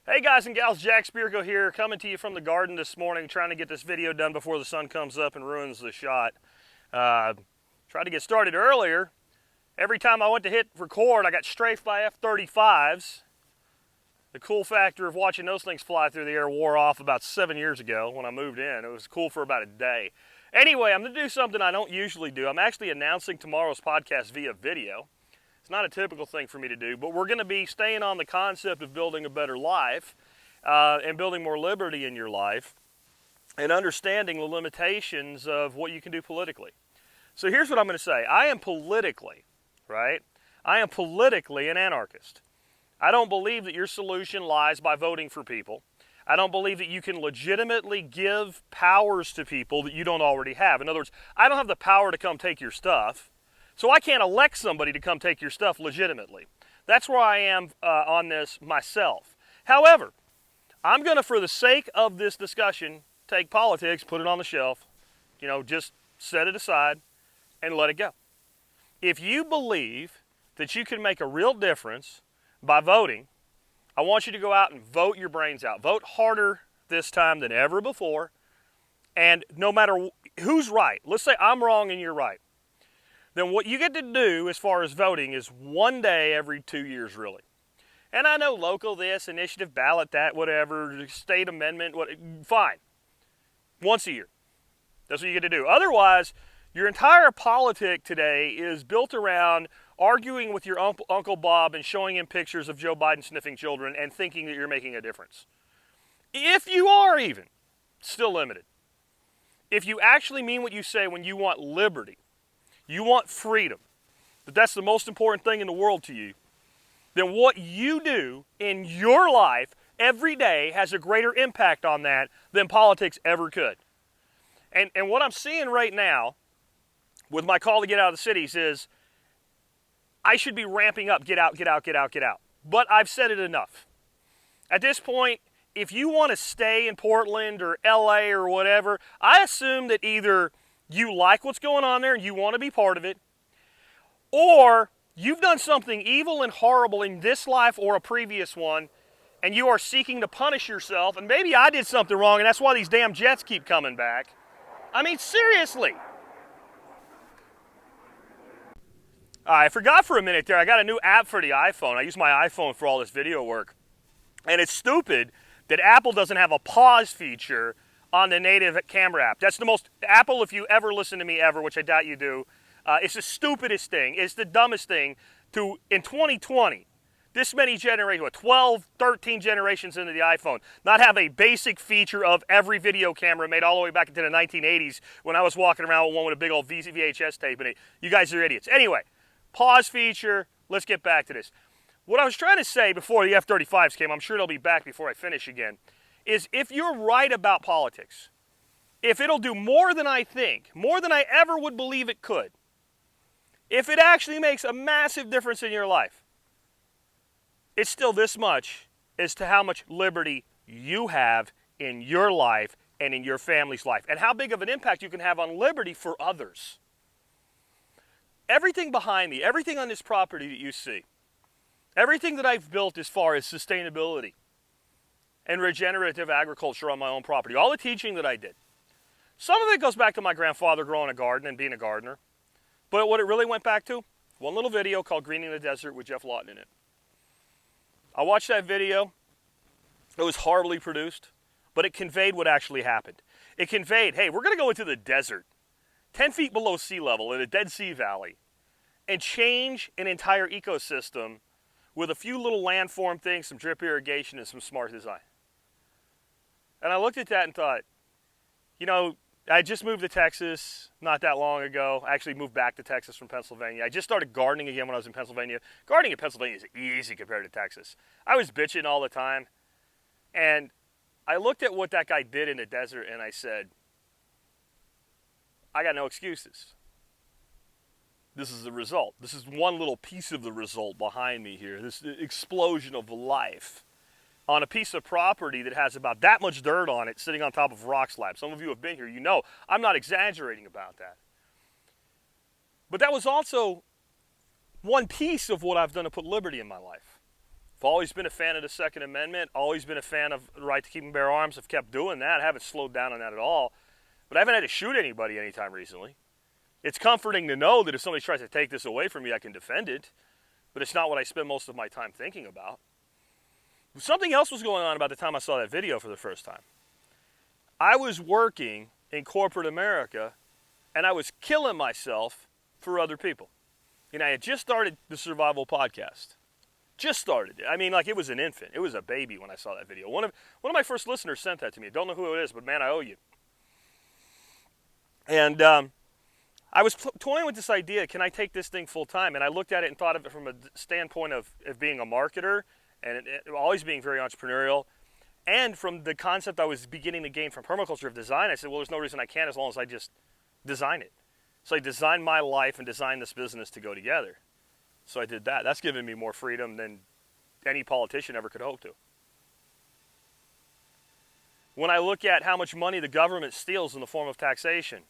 Hey guys and gals, Jack Spirko here, coming to you from the garden this morning, trying to get this video done before the sun comes up and ruins the shot. Tried to get started earlier. Every time I went to hit record, I got strafed by F-35s. The cool factor of watching those things fly through the air wore off about 7 years ago when I moved in. It was cool for about a day. Anyway, I'm going to do something I don't usually do. I'm actually announcing tomorrow's podcast via video. It's not a typical thing for me to do, but we're going to be staying on the concept of building a better life and building more liberty in your life and understanding the limitations of what you can do politically. So here's what I'm going to say. I am politically, right? I am politically an anarchist. I don't believe that your solution lies by voting for people. I don't believe that you can legitimately give powers to people that you don't already have. In other words, I don't have the power to come take your stuff. So I can't elect somebody to come take your stuff legitimately. That's where I am on this myself. However, I'm going to, for the sake of this discussion, take politics, put it on the shelf, just set it aside and let it go. If you believe that you can make a real difference by voting, I want you to go out and vote your brains out. Vote harder this time than ever before. And no matter who's right, let's say I'm wrong and you're right. Then what you get to do as far as voting is one day every 2 years, really. And I know local this, initiative, ballot that, whatever, state amendment, fine. Once a year. That's what you get to do. Otherwise, your entire politic today is built around arguing with your Uncle Bob and showing him pictures of Joe Biden sniffing children and thinking that you're making a difference. If you are even, still limited. If you actually mean what you say when you want liberty, you want freedom, that that's the most important thing in the world to you, then what you do in your life every day has a greater impact on that than politics ever could. And what I'm seeing right now with my call to get out of the cities is I should be ramping up, get out, get out, get out, get out. But I've said it enough. At this point, if you want to stay in Portland or LA or whatever, I assume that either you like what's going on there and you want to be part of it, or you've done something evil and horrible in this life or a previous one, and you are seeking to punish yourself, and maybe I did something wrong, and that's why these damn jets keep coming back. I mean, seriously. I forgot for a minute there, I got a new app for the iPhone. I use my iPhone for all this video work. And it's stupid that Apple doesn't have a pause feature on the native camera app. That's the most, Apple, if you ever listen to me ever, which I doubt you do, it's the stupidest thing. It's the dumbest thing to, in 2020, this many generations, 12, 13 generations into the iPhone, not have a basic feature of every video camera made all the way back into the 1980s when I was walking around with one with a big old VHS tape in it. You guys are idiots. Anyway, pause feature, let's get back to this. What I was trying to say before the F-35s came, I'm sure they'll be back before I finish again, is if you're right about politics, if it'll do more than I think, more than I ever would believe it could, if it actually makes a massive difference in your life, it's still this much as to how much liberty you have in your life and in your family's life, and how big of an impact you can have on liberty for others. Everything behind me, everything on this property that you see, everything that I've built as far as sustainability and regenerative agriculture on my own property, all the teaching that I did. Some of it goes back to my grandfather growing a garden and being a gardener. But what it really went back to, one little video called Greening the Desert with Jeff Lawton in it. I watched that video. It was horribly produced, but it conveyed what actually happened. It conveyed, hey, we're going to go into the desert, 10 feet below sea level in a Dead Sea Valley, and change an entire ecosystem with a few little landform things, some drip irrigation, and some smart design. And I looked at that and thought, I just moved to Texas not that long ago. I actually moved back to Texas from Pennsylvania. I just started gardening again when I was in Pennsylvania. Gardening in Pennsylvania is easy compared to Texas. I was bitching all the time. And I looked at what that guy did in the desert and I said, I got no excuses. This is the result. This is one little piece of the result behind me here. This explosion of life on a piece of property that has about that much dirt on it sitting on top of rock slabs. Some of you have been here. You know I'm not exaggerating about that. But that was also one piece of what I've done to put liberty in my life. I've always been a fan of the Second Amendment, always been a fan of the right to keep and bear arms. I've kept doing that. I haven't slowed down on that at all. But I haven't had to shoot anybody anytime recently. It's comforting to know that if somebody tries to take this away from me, I can defend it. But it's not what I spend most of my time thinking about. Something else was going on about the time I saw that video for the first time. I was working in corporate America, and I was killing myself for other people. I had just started the Survival Podcast. Just started it. I mean, like, it was an infant. It was a baby when I saw that video. One of my first listeners sent that to me. I don't know who it is, but man, I owe you. And I was toying with this idea, can I take this thing full time? And I looked at it and thought of it from a standpoint of being a marketer and always being very entrepreneurial. And from the concept I was beginning to gain from permaculture of design, I said, well, there's no reason I can't as long as I just design it. So I designed my life and designed this business to go together. So I did that. That's given me more freedom than any politician ever could hope to. When I look at how much money the government steals in the form of taxation,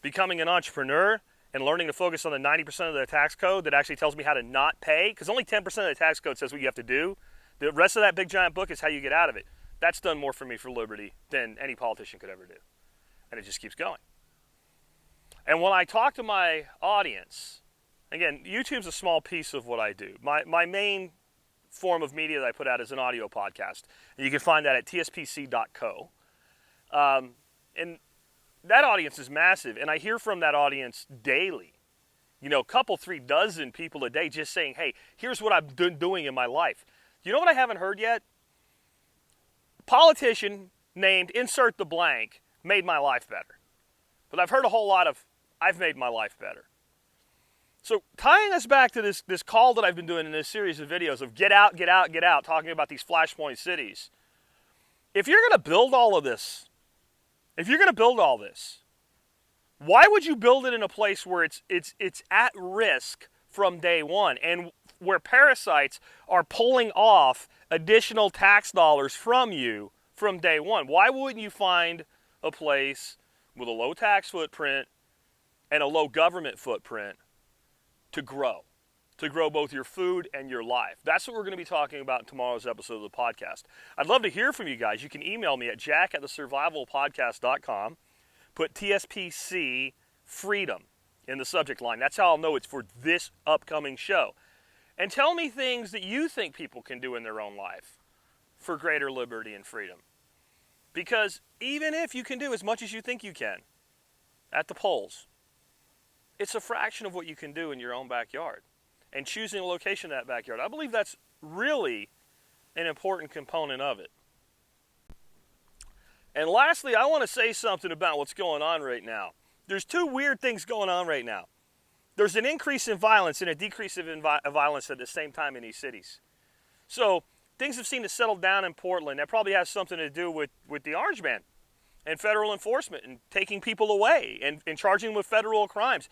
becoming an entrepreneur and learning to focus on the 90% of the tax code that actually tells me how to not pay, because only 10% of the tax code says what you have to do. The rest of that big giant book is how you get out of it. That's done more for me for liberty than any politician could ever do. And it just keeps going. And when I talk to my audience, again, YouTube's a small piece of what I do. My main form of media that I put out is an audio podcast. And you can find that at tspc.co. And that audience is massive. And I hear from that audience daily. A couple, 3 dozen people a day just saying, hey, here's what I've been doing in my life. You know what I haven't heard yet? Politician named insert the blank made my life better. But I've heard a whole lot of, I've made my life better. So tying us back to this call that I've been doing in this series of videos of get out, get out, get out, talking about these flashpoint cities. If you're going to build all this, why would you build it in a place where it's at risk from day one and where parasites are pulling off additional tax dollars from you from day one? Why wouldn't you find a place with a low tax footprint and a low government footprint to grow both your food and your life? That's what we're going to be talking about in tomorrow's episode of the podcast. I'd love to hear from you guys. You can email me at jack@thesurvivalpodcast.com. Put TSPC Freedom in the subject line. That's how I'll know it's for this upcoming show. And tell me things that you think people can do in their own life for greater liberty and freedom. Because even if you can do as much as you think you can at the polls, it's a fraction of what you can do in your own backyard. And choosing a location in that backyard, I believe that's really an important component of it. And lastly, I want to say something about what's going on right now. There's 2 weird things going on right now. There's an increase in violence and a decrease of violence at the same time in these cities. So things have seemed to settle down in Portland. That probably has something to do with the Orange Man and federal enforcement and taking people away and charging them with federal crimes.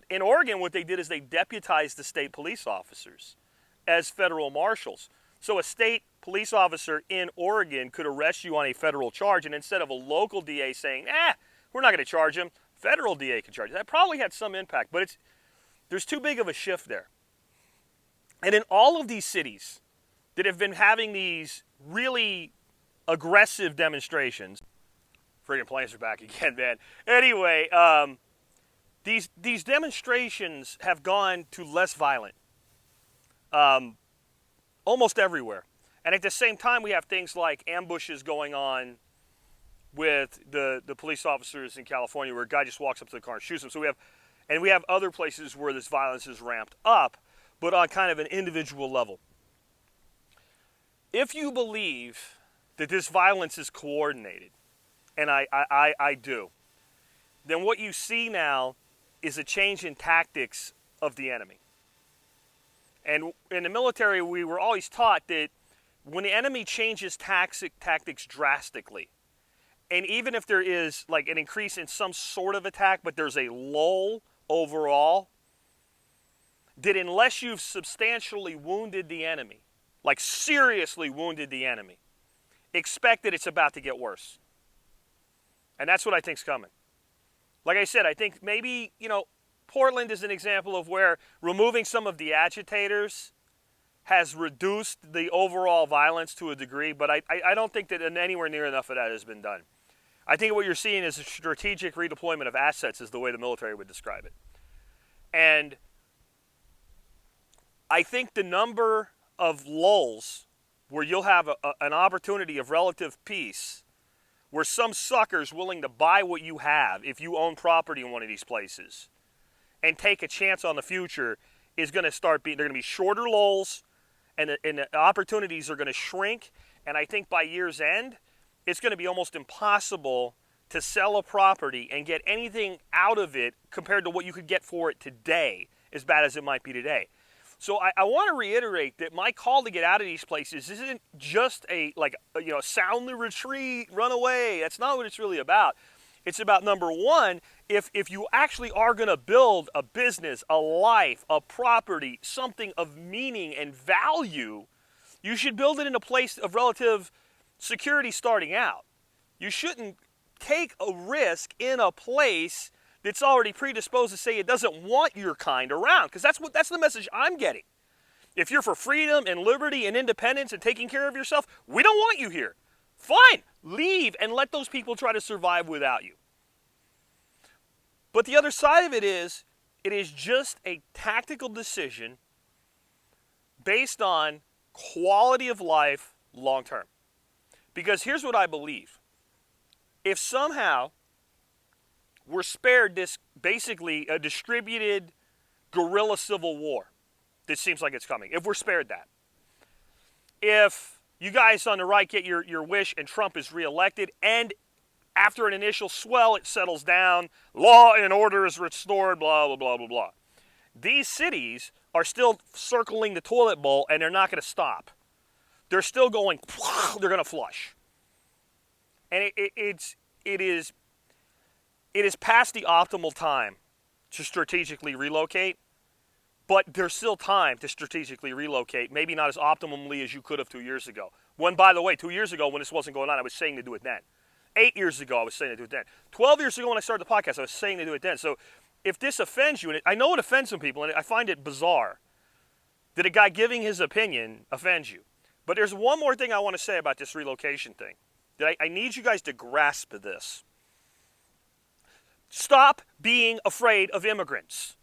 In Oregon, what they did is they deputized the state police officers as federal marshals. So a state police officer in Oregon could arrest you on a federal charge, and instead of a local DA saying, we're not going to charge him, federal DA can charge you. That probably had some impact, but there's too big of a shift there. And in all of these cities that have been having these really aggressive demonstrations, friggin' planes are back again, man. Anyway, these demonstrations have gone to less violent, almost everywhere. And at the same time, we have things like ambushes going on with the police officers in California, where a guy just walks up to the car and shoots them. So we have other places where this violence is ramped up, but on kind of an individual level. If you believe that this violence is coordinated, and I do, then what you see now is a change in tactics of the enemy. And in the military, we were always taught that when the enemy changes tactics drastically, and even if there is like an increase in some sort of attack, but there's a lull overall, that unless you've substantially wounded the enemy, like seriously wounded the enemy, expect that it's about to get worse. And that's what I think's coming. Like I said, I think maybe, Portland is an example of where removing some of the agitators has reduced the overall violence to a degree, but I don't think that anywhere near enough of that has been done. I think what you're seeing is a strategic redeployment of assets is the way the military would describe it. And I think the number of lulls where you'll have an opportunity of relative peace, where some sucker's willing to buy what you have if you own property in one of these places and take a chance on the future, is going to start being, they're going to be shorter lulls, and the opportunities are going to shrink. And I think by year's end, it's going to be almost impossible to sell a property and get anything out of it compared to what you could get for it today, as bad as it might be today. So I want to reiterate that my call to get out of these places isn't just sound the retreat, run away. That's not what it's really about. It's about, number one, if you actually are going to build a business, a life, a property, something of meaning and value, you should build it in a place of relative security starting out. You shouldn't take a risk in a place that's already predisposed to say it doesn't want your kind around, because that's the message I'm getting. If you're for freedom and liberty and independence and taking care of yourself, we don't want you here. Fine, leave and let those people try to survive without you. But the other side of it is just a tactical decision based on quality of life long term. Because here's what I believe. If somehow we're spared this basically a distributed guerrilla civil war that seems like it's coming, if we're spared that, if you guys on the right get your wish and Trump is reelected, and after an initial swell it settles down, law and order is restored, blah, blah, blah, blah, blah. These cities are still circling the toilet bowl, and they're not going to stop. They're still going, they're going to flush. And it is past the optimal time to strategically relocate, but there's still time to strategically relocate, maybe not as optimally as you could have 2 years ago. When, by the way, 2 years ago when this wasn't going on, I was saying to do it then. 8 years ago, I was saying to do it then. 12 years ago when I started the podcast, I was saying to do it then. So if this offends you, and I know it offends some people, and I find it bizarre that a guy giving his opinion offends you. But there's one more thing I want to say about this relocation thing. That I need you guys to grasp this. Stop being afraid of immigrants.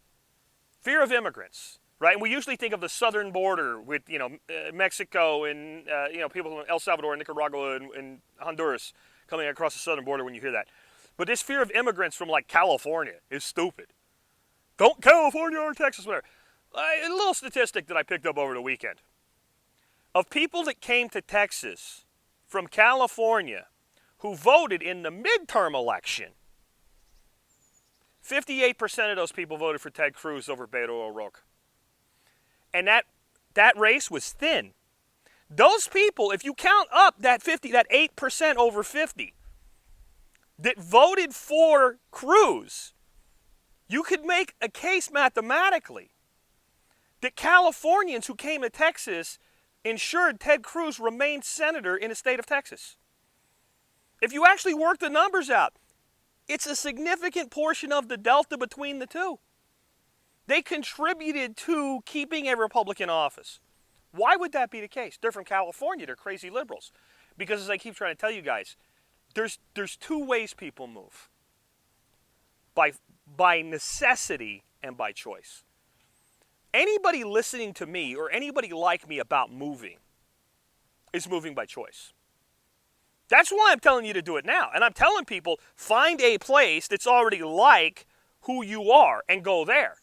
Fear of immigrants, right? And we usually think of the southern border with, Mexico and, people from El Salvador and Nicaragua and Honduras coming across the southern border when you hear that. But this fear of immigrants from, California is stupid. Don't California or Texas, whatever. A little statistic that I picked up over the weekend. Of people that came to Texas from California who voted in the midterm election, 58% of those people voted for Ted Cruz over Beto O'Rourke. And that race was thin. Those people, if you count up that 8% over 50 that voted for Cruz, you could make a case mathematically that Californians who came to Texas ensured Ted Cruz remained senator in the state of Texas. If you actually work the numbers out, it's a significant portion of the delta between the two. They contributed to keeping a Republican office. Why would that be the case? They're from California. They're crazy liberals. Because as I keep trying to tell you guys, there's two ways people move. By necessity and by choice. Anybody listening to me or anybody like me about moving is moving by choice. That's why I'm telling you to do it now. And I'm telling people, find a place that's already like who you are and go there.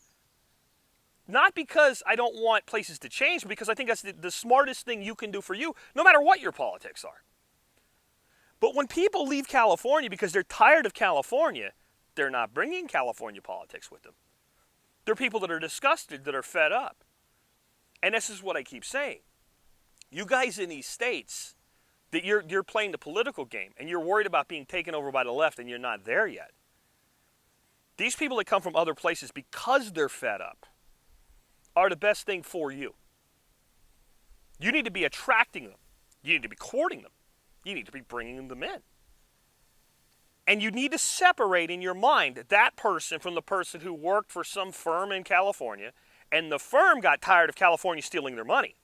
Not because I don't want places to change, but because I think that's the smartest thing you can do for you, no matter what your politics are. But when people leave California because they're tired of California, they're not bringing California politics with them. They're people that are disgusted, that are fed up. And this is what I keep saying. You guys in these states, that you're playing the political game and you're worried about being taken over by the left and you're not there yet. These people that come from other places because they're fed up are the best thing for you. You need to be attracting them. You need to be courting them. You need to be bringing them in. And you need to separate in your mind that person from the person who worked for some firm in California and the firm got tired of California stealing their money.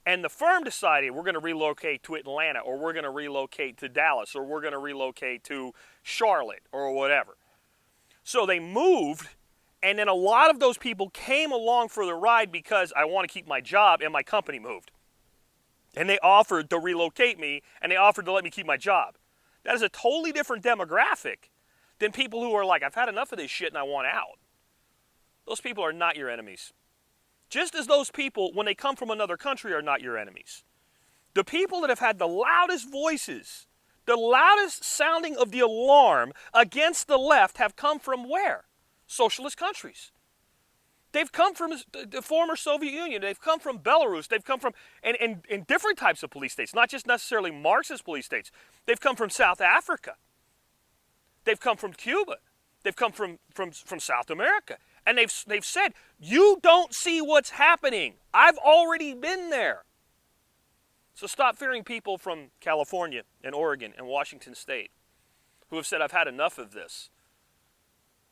And the firm decided we're going to relocate to Atlanta, or we're going to relocate to Dallas, or we're going to relocate to Charlotte, or whatever. So they moved, and then a lot of those people came along for the ride because I want to keep my job, and my company moved. And they offered to relocate me, and they offered to let me keep my job. That is a totally different demographic than people who are like, I've had enough of this shit and I want out. Those people are not your enemies. Just as those people, when they come from another country, are not your enemies. The people that have had the loudest voices, the loudest sounding of the alarm against the left have come from where? Socialist countries. They've come from the former Soviet Union. They've come from Belarus. They've come from and different types of police states, not just necessarily Marxist police states. They've come from South Africa. They've come from Cuba. They've come from South America. And they've said, you don't see what's happening. I've already been there. So stop fearing people from California and Oregon and Washington State who have said, I've had enough of this.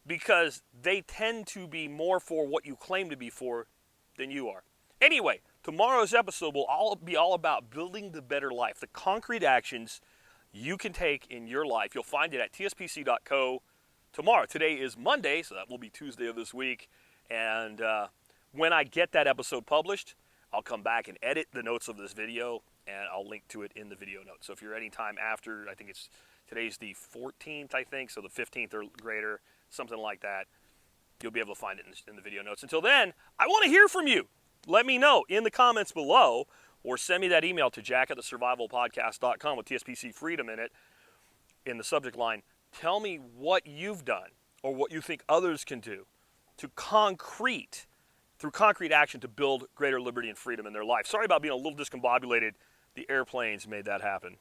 Because they tend to be more for what you claim to be for than you are. Anyway, tomorrow's episode will be all about building the better life, the concrete actions you can take in your life. You'll find it at tspc.co tomorrow. Today is Monday, so that will be Tuesday of this week. And when I get that episode published, I'll come back and edit the notes of this video, and I'll link to it in the video notes. So if you're any time after, I think today's the 14th, I think, so the 15th or greater, something like that, you'll be able to find it in the video notes. Until then, I want to hear from you. Let me know in the comments below, or send me that email to jack@thesurvivalpodcast.com with TSPC Freedom in the subject line. Tell me what you've done or what you think others can do through concrete action to build greater liberty and freedom in their life. Sorry about being a little discombobulated. The airplanes made that happen.